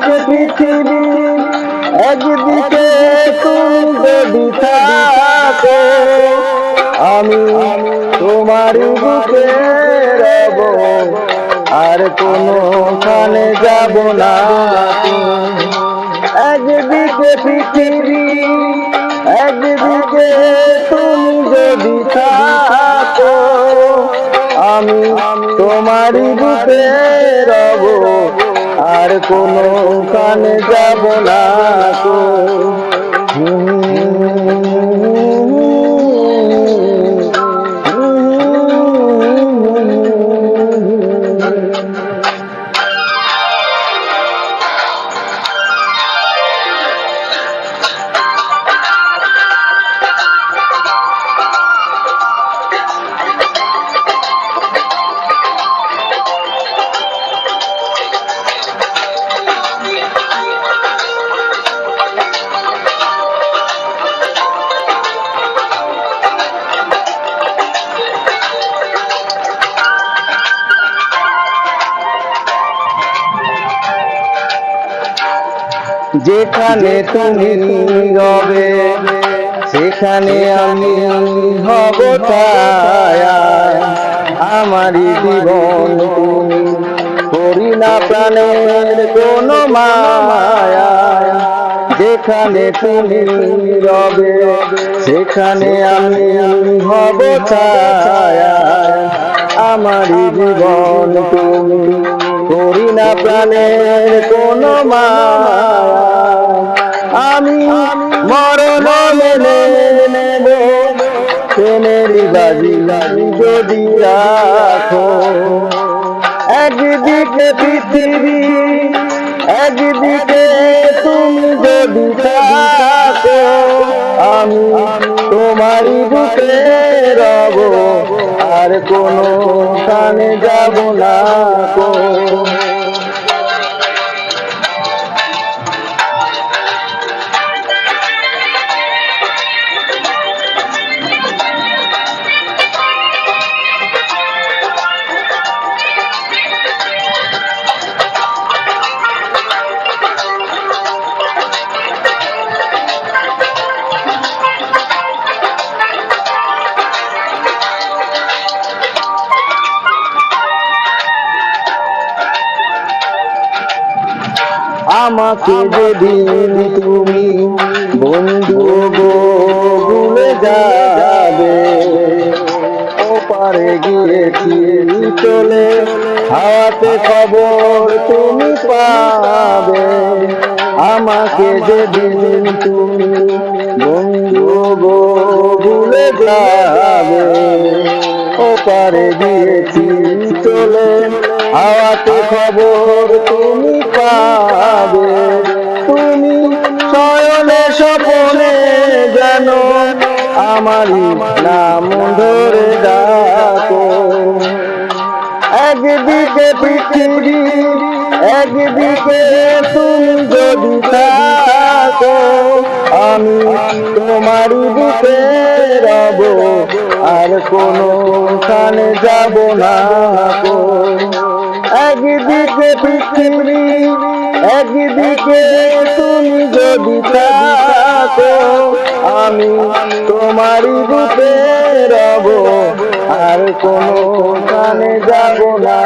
পৃথিবী, একদিকে তুমি যদি থাকো, আমি তোমারই বুকে রব, আর কোনোখানে যাব না। একদিকে পৃথিবী, একদিকে তুমি যদি থাকো, আমি তোমারই বুকে রব, আর কোনোখানে যাব না। যেখানে তুমি রবে, সেখানে আমি হব ছায়া। আমারই জীবন তুমি, করি না প্রাণের কোনো মায়া। যেখানে তুমি রবে, সেখানে আমি হব ছায়া। আমারই জীবন তুমি, করি না প্রাণের কোনো মায়া। আমি মরণ মেনে নেব, প্রেমের বাজি যদি রাখো। একদিকে পৃথিবী, একদিকে তুমি যদি থাকো, আমি তোমারই বুকে রব, আর কোনোখানে যাব না। আমাকে যেদিন তুমি বন্ধু ভুলে যাবে, ওপারে গিয়েছি চলে, হাওয়াতে খবর তুমি পাবে। আমাকে যেদিন তুমি বন্ধু ভুলে যাবে, ওপারে গিয়েছি চলে, হাওয়াতে খবর তুমি পাবে। তুমি শয়নে স্বপনে যেন আমারই নাম ধরে ডাকো। একদিকে পৃথিবী, একদিকে তুমি যদি থাকো, আমি তোমারই বুকে রব, আর কোনোখানে যাব না। একদিকে পৃথিবী, একদিকে তুমি যদি থাকো, আমি তোমারই বুকে রব, আর কোনোখানে যাব না।